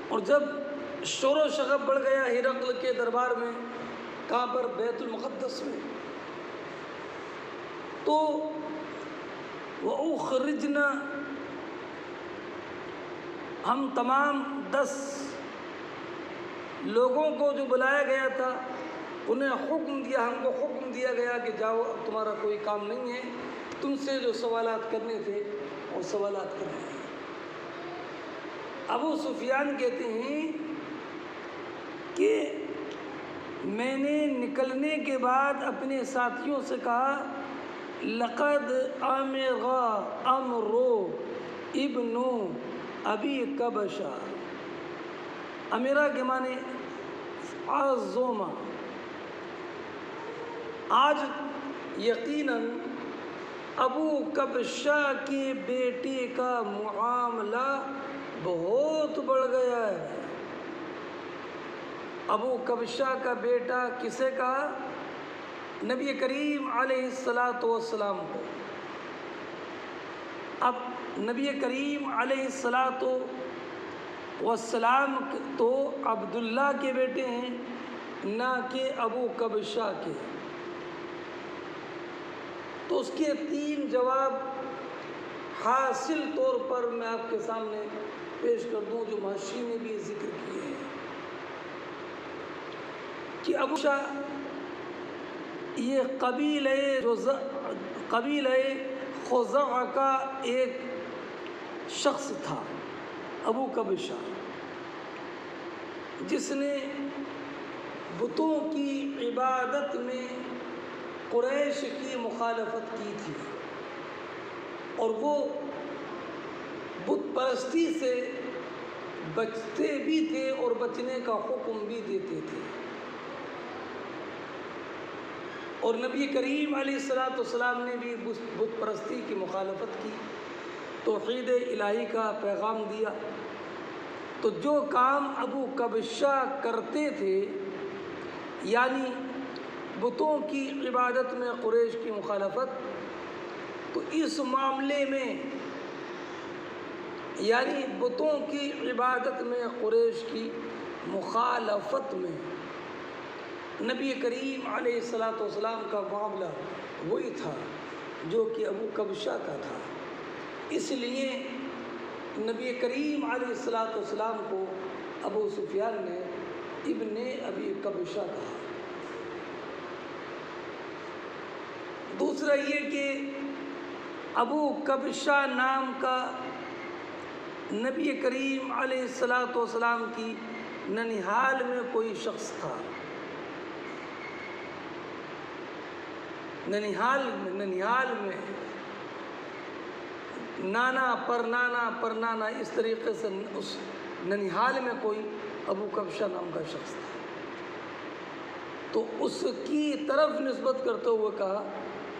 اور جب شور و شغب بڑھ گیا ہرقل کے دربار میں، کہاں پر؟ بیت المقدس میں، تو وَأُخْرِجْنَا، ہم تمام 10 لوگوں کو جو بلایا گیا تھا انہیں حکم دیا، ہم کو حکم دیا گیا کہ جاؤ، اب تمہارا کوئی کام نہیں ہے، تم سے جو سوالات کرنے تھے وہ سوالات کرنے ہیں۔ ابو سفیان کہتے ہیں کہ میں نے نکلنے کے بعد اپنے ساتھیوں سے کہا لقد امغا امرو ابن ابی کبشہ، امیرا کے معنی عظومہ، آج یقیناً ابو کبشہ کے بیٹے کا معاملہ بہت بڑھ گیا ہے۔ ابو کبشہ کا بیٹا کسے کہا؟ نبی کریم علیہ السلام کو۔ اب نبی کریم علیہ السلام تو عبداللہ کے بیٹے ہیں، نہ کہ ابو کبشہ کے۔ تو اس کے 3 جواب حاصل طور پر میں آپ کے سامنے پیش کر دوں، جو محشی نے بھی ذکر کیے ہیں کہ ابو کبشہ یہ قبیلہ خزاعہ کا ایک شخص تھا، ابو کبشہ، جس نے بتوں کی عبادت میں قریش کی مخالفت کی تھی، اور وہ بت پرستی سے بچتے بھی تھے اور بچنے کا حکم بھی دیتے تھے۔ اور نبی کریم علیہ السلام نے بھی بت پرستی کی مخالفت کی، توحید الہی کا پیغام دیا۔ تو جو کام ابو کبشہ کرتے تھے، یعنی بتوں کی عبادت میں قریش کی مخالفت، تو اس معاملے میں یعنی بتوں کی عبادت میں قریش کی مخالفت میں نبی کریم علیہ السلام کا معاملہ وہی تھا جو کہ ابو کبشہ کا تھا۔ اس لیے نبی کریم علیہ السلام کو ابو سفیان نے ابن ابی کبشہ کہا۔ دوسرا یہ کہ ابو کبشہ نام کا نبی کریم علیہ السلام کی ننیہال میں کوئی شخص تھا۔ ننیہال میں نانا پرنانا اس طریقے سے اس ننیہال میں کوئی ابو کبشہ نام کا شخص تھا، تو اس کی طرف نسبت کرتے ہوئے کہا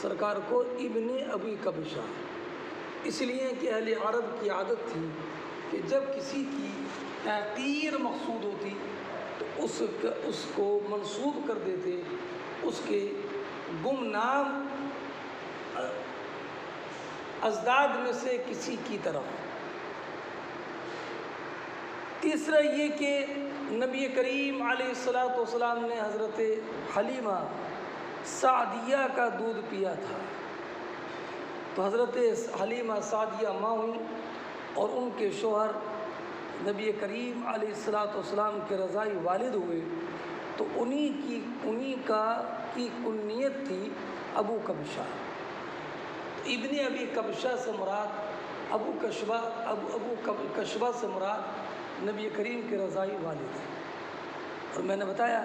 سرکار کو ابن ابی کبشہ، اس لیے کہ اہل عرب کی عادت تھی کہ جب کسی کی تحقیر مقصود ہوتی تو اس کو منسوب کر دیتے اس کے گمنام اجداد میں سے کسی کی طرف۔ تیسرا یہ کہ نبی کریم علیہ السلام نے حضرت حلیمہ سعدیہ کا دودھ پیا تھا، تو حضرت حلیمہ سعدیہ ماں ہوئی اور ان کے شوہر نبی کریم علیہ السلام کے رضائی والد ہوئے، تو انہی کی کنیت تھی ابو کبشہ۔ ابن ابی کبشہ سے مراد ابو کشبہ سے مراد نبی کریم کے رضائی والد ہیں۔ اور میں نے بتایا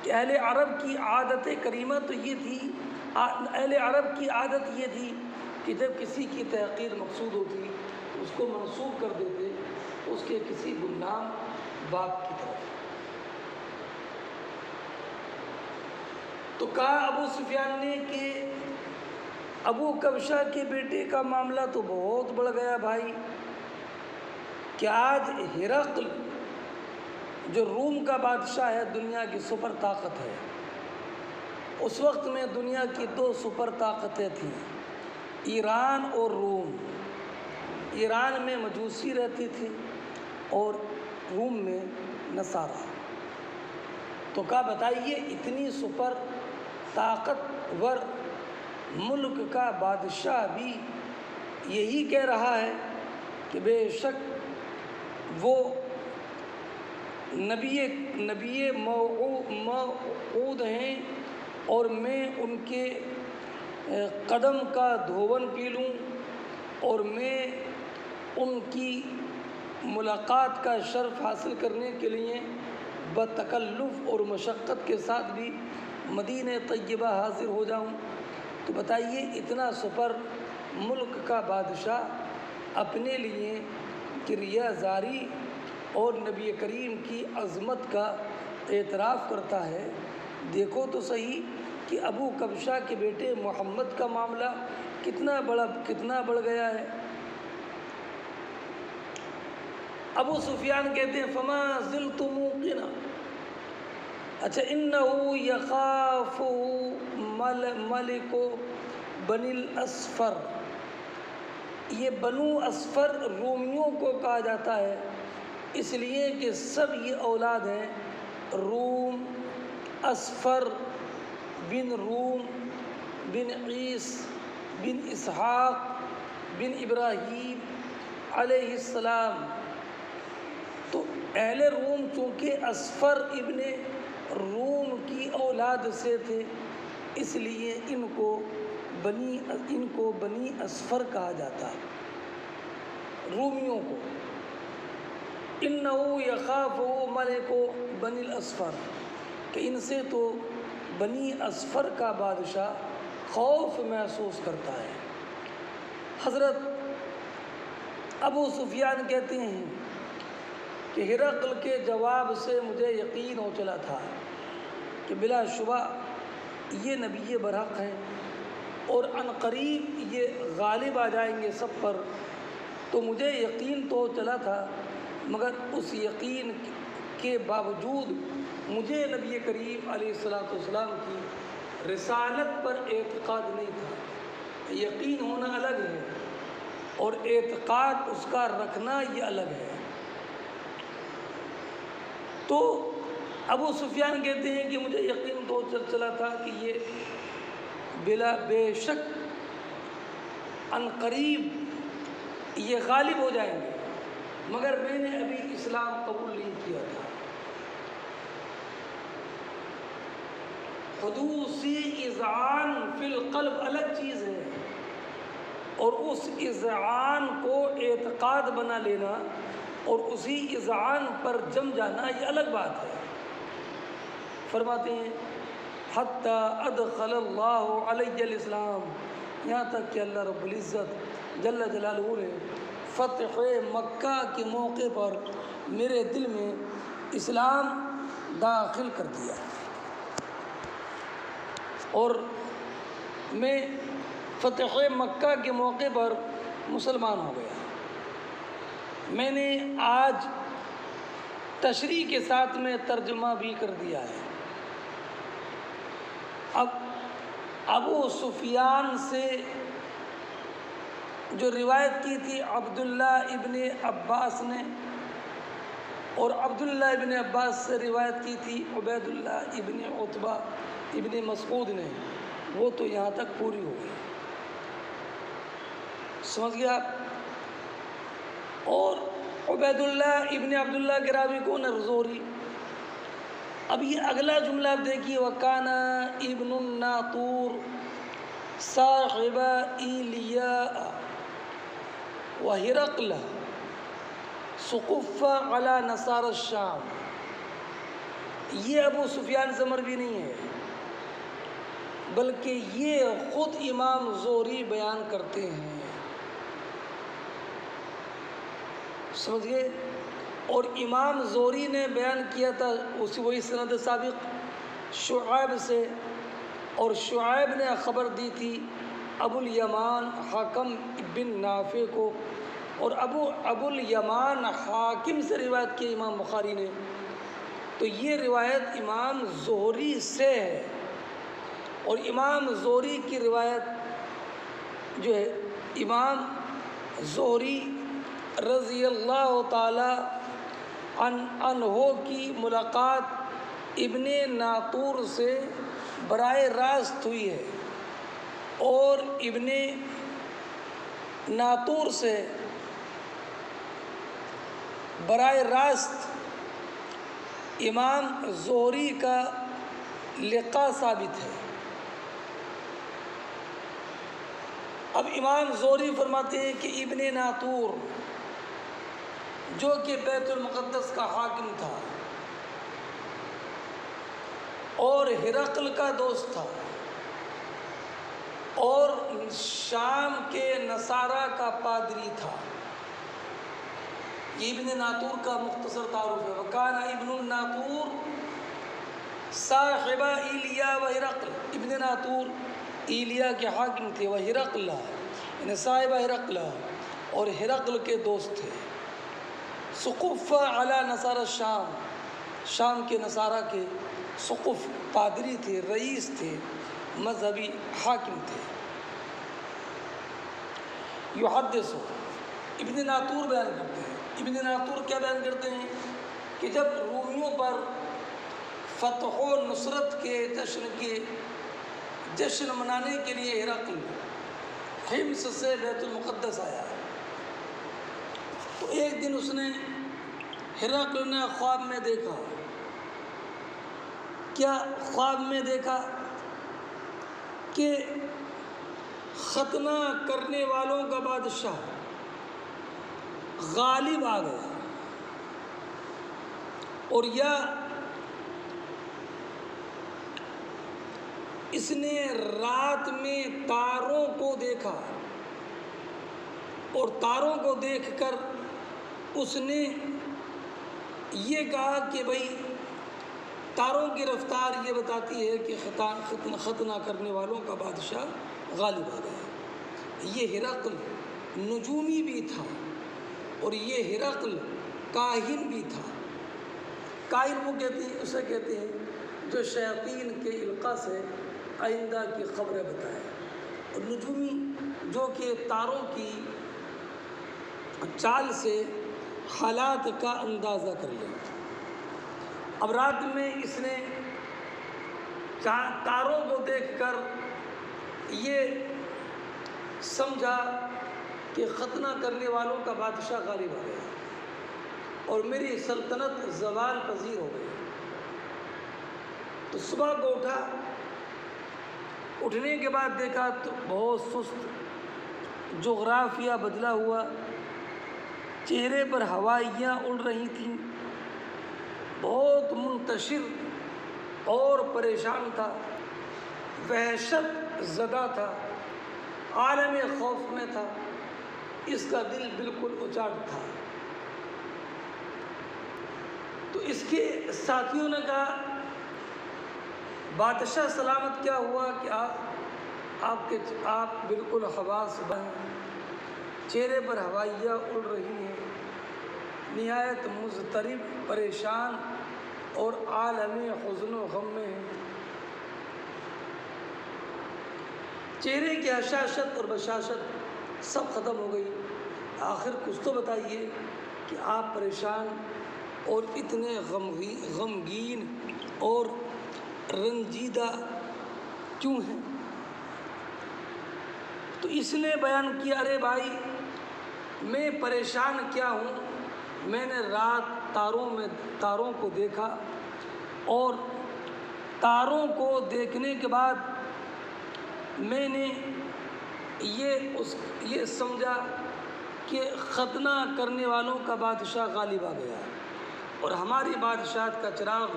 کہ اہل عرب کی عادت کریمہ تو یہ تھی، اہل عرب کی عادت یہ تھی کہ جب کسی کی تحقیر مقصود ہوتی تو اس کو منسوب کر دیتے اس کے کسی گمنام باپ کی طرف۔ تو کہا ابو سفیان نے کہ ابو کبشہ کے بیٹے کا معاملہ تو بہت بڑھ گیا بھائی، کہ آج ہرقل جو روم کا بادشاہ ہے، دنیا کی سپر طاقت ہے، اس وقت میں دنیا کی 2 سپر طاقتیں تھیں، ایران اور روم۔ ایران میں مجوسی رہتی تھی اور روم میں نصارہ۔ تو کہا بتائیے اتنی سپر طاقتور ملک کا بادشاہ بھی یہی کہہ رہا ہے کہ بے شک وہ نبی موعود ہیں اور میں ان کے قدم کا دھون پی لوں اور میں ان کی ملاقات کا شرف حاصل کرنے کے لیے بتکلف اور مشقت کے ساتھ بھی مدینہ طیبہ حاضر ہو جاؤں۔ تو بتائیے اتنا سپر ملک کا بادشاہ اپنے لیے کریا زاری اور نبی کریم کی عظمت کا اعتراف کرتا ہے۔ دیکھو تو صحیح کہ ابو کبشہ کے بیٹے محمد کا معاملہ کتنا بڑھ گیا ہے۔ ابو سفیان کہتے ہیں فما زلت موقنا، اچھا انہو یخاف ملک بنی الاسفر، یہ بنو اسفر رومیوں کو کہا جاتا ہے اس لیے کہ سب یہ اولاد ہیں روم، اسفر بن روم بن عیس بن اسحاق بن ابراہیم علیہ السلام۔ تو اہل روم چونکہ اسفر ابن روم کی اولاد سے تھے اس لیے ان کو بنی اسفر کہا جاتا ہے رومیوں کو۔ انہو یخاف ملک بنی الاسفر، کہ ان سے تو بنی اسفر کا بادشاہ خوف محسوس کرتا ہے۔ حضرت ابو سفیان کہتے ہیں کہ ہرقل کے جواب سے مجھے یقین ہو چلا تھا کہ بلا شبہ یہ نبی برحق ہیں اور عنقریب یہ غالب آ جائیں گے سب پر۔ تو مجھے یقین تو چلا تھا مگر اس یقین کے باوجود مجھے نبی کریم علیہ السلام کی رسالت پر اعتقاد نہیں تھا۔ یقین ہونا الگ ہے اور اعتقاد اس کا رکھنا یہ الگ ہے۔ تو ابو سفیان کہتے ہیں کہ مجھے یقین تو چلا تھا کہ یہ بے شک عنقریب یہ غالب ہو جائیں گے، مگر میں نے ابھی اسلام قبول نہیں کیا تھا۔ حدوثی اذعان فی القلب الگ چیز ہے اور اس اذعان کو اعتقاد بنا لینا اور اسی اذعان پر جم جانا یہ الگ بات ہے۔ فرماتے ہیں حتی ادخل اللہ علیہ الاسلام، یہاں تک کہ اللہ رب العزت جل جلالہ نے فتح مکہ کے موقع پر میرے دل میں اسلام داخل کر دیا اور میں فتح مکہ کے موقع پر مسلمان ہو گیا۔ میں نے آج تشریح کے ساتھ میں ترجمہ بھی کر دیا ہے۔ اب ابو سفیان سے جو روایت کی تھی عبداللہ ابن عباس نے اور عبداللہ ابن عباس سے روایت کی تھی عبید اللہ ابن عتبہ ابن مسعود نے، وہ تو یہاں تک پوری ہو گئی، سمجھ گیا آپ؟ اور عبید اللہ ابن عبداللہ کے راوی کون ہے؟ زہری۔ اب یہ اگلا جملہ آپ دیکھیے وَكَانَ ابن الناطور صاحب ایلیاء وہرقل سقف علی نصار الشام، یہ ابو سفیان سے مروی نہیں ہے بلکہ یہ خود امام زہری بیان کرتے ہیں، سمجھئے؟ اور امام زہری نے بیان کیا تھا وہی سند سابق شعیب سے، اور شعیب نے خبر دی تھی ابو الیمان حاکم بن نافع کو، اور ابو الیمان حاکم سے روایت کی امام بخاری نے۔ تو یہ روایت امام زہری سے ہے اور امام زہری کی روایت جو ہے امام زہری رضی اللہ تعالی انہوں کی ملاقات ابن ناطور سے براہ راست ہوئی ہے اور ابن ناطور سے براہ راست امام زہری کا لقاء ثابت ہے۔ اب امام زہری فرماتے ہیں کہ ابن ناطور جو کہ بیت المقدس کا حاکم تھا اور ہرقل کا دوست تھا اور شام کے نصارہ کا پادری تھا، یہ ابن ناطور کا مختصر تعارف ہے۔ وکان ابن الناطور صاحب ایلیا و ہرقل، ابن ناطور ایلیا کے حاکم تھے، وہ ہرقل یعنی صاحب ہرقل اور ہرقل کے دوست تھے۔ سقف علی نصارى الشام، شام کے نصارہ کے سقف پادری تھے، رئیس تھے، مذہبی حاکم تھے۔ یحدث ابن ناطور بیان کرتے ہیں، ابن ناطور کیا بیان کرتے ہیں کہ جب رومیوں پر فتح و نصرت کے جشن منانے کے لیے ہرقل حمص سے بیت المقدس آیا تو ایک دن اس نے ہرقل نے خواب میں دیکھا، کیا خواب میں دیکھا کہ ختنہ کرنے والوں کا بادشاہ غالب آ گیا، اور یا اس نے رات میں تاروں کو دیکھا اور تاروں کو دیکھ کر اس نے یہ کہا کہ بھئی تاروں کی رفتار یہ بتاتی ہے کہ ختنہ کرنے والوں کا بادشاہ غالب آ گیا۔ یہ ہرقل نجومی بھی تھا اور یہ ہرقل کاہن بھی تھا۔ کاہن وہ اسے کہتے ہیں جو شیاطین کے القاء سے آئندہ کی خبریں بتائے، اور نجومی جو کہ تاروں کی چال سے حالات کا اندازہ کر لیں۔ اب رات میں اس نے تاروں کو دیکھ کر یہ سمجھا کہ ختنہ کرنے والوں کا بادشاہ غالب آ گیا اور میری سلطنت زوال پذیر ہو گئی۔ تو صبح کو اٹھا، اٹھنے کے بعد دیکھا تو بہت سست، جغرافیہ بدلا ہوا، چہرے پر ہوائیاں اڑ رہی تھیں، بہت منتشر اور پریشان تھا، وحشت زدہ تھا، عالم خوف میں تھا، اس کا دل بالکل اچاٹ تھا۔ تو اس کے ساتھیوں نے کہا بادشاہ سلامت کیا ہوا کہ آپ بالکل حواس بند، چہرے پر ہوائیاں اڑ رہی ہیں، نہایت مضطرب، پریشان اور عالم حزن و غم میں ہیں، چہرے کی حشاشت اور بشاشت سب ختم ہو گئی، آخر کچھ تو بتائیے کہ آپ پریشان اور اتنے غمگین اور رنجیدہ کیوں ہیں؟ تو اس نے بیان کیا، ارے بھائی میں پریشان کیا ہوں، میں نے رات تاروں کو دیکھا اور تاروں کو دیکھنے کے بعد میں نے یہ سمجھا کہ ختنہ کرنے والوں کا بادشاہ غالب آ گیا اور ہماری بادشاہت کا چراغ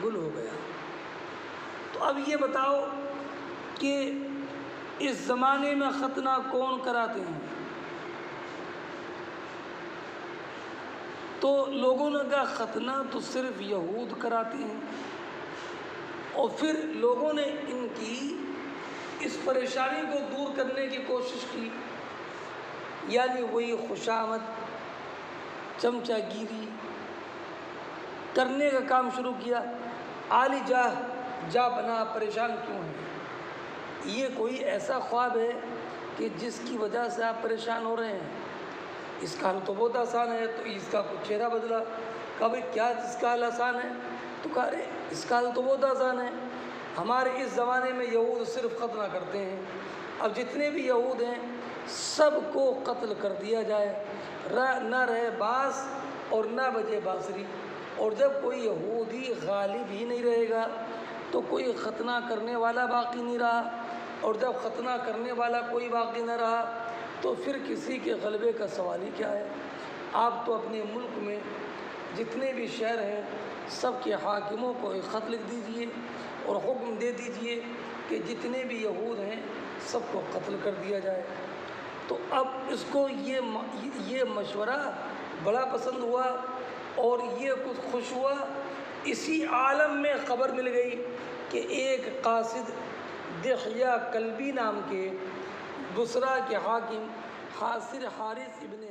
گل ہو گیا۔ تو اب یہ بتاؤ کہ اس زمانے میں ختنہ کون کراتے ہیں؟ تو لوگوں نے کہا ختنہ تو صرف یہود کراتے ہیں، اور پھر لوگوں نے ان کی اس پریشانی کو دور کرنے کی کوشش کی، یعنی وہی خوشامد، چمچہ گیری کرنے کا کام شروع کیا۔ عالی جا بنا، پریشان کیوں ہیں؟ یہ کوئی ایسا خواب ہے کہ جس کی وجہ سے آپ پریشان ہو رہے ہیں؟ اس کا حل تو بہت آسان ہے۔ تو اس کا کچھ چہرہ بدلا کہا بھئی کیا اس کا حل آسان ہے؟ تو کہا ارے اس کا حل تو بہت آسان ہے، ہمارے اس زمانے میں یہود صرف قتل نہ کرتے ہیں، اب جتنے بھی یہود ہیں سب کو قتل کر دیا جائے، نہ رہے باس اور نہ بجے بانسری، اور جب کوئی یہودی غالب ہی نہیں رہے گا تو کوئی ختنہ کرنے والا باقی نہیں رہا، اور جب ختنہ کرنے والا کوئی باقی نہ رہا تو پھر کسی کے غلبے کا سوال ہی کیا ہے؟ آپ تو اپنے ملک میں جتنے بھی شہر ہیں سب کے حاکموں کو ایک خط لکھ دیجئے اور حکم دے دیجئے کہ جتنے بھی یہود ہیں سب کو قتل کر دیا جائے۔ تو اب اس کو یہ مشورہ بڑا پسند ہوا اور یہ کچھ خوش ہوا۔ اسی عالم میں خبر مل گئی کہ ایک قاصد دحیہ کلبی نام کے بصرہ کے حاکم حاصر حارث ابن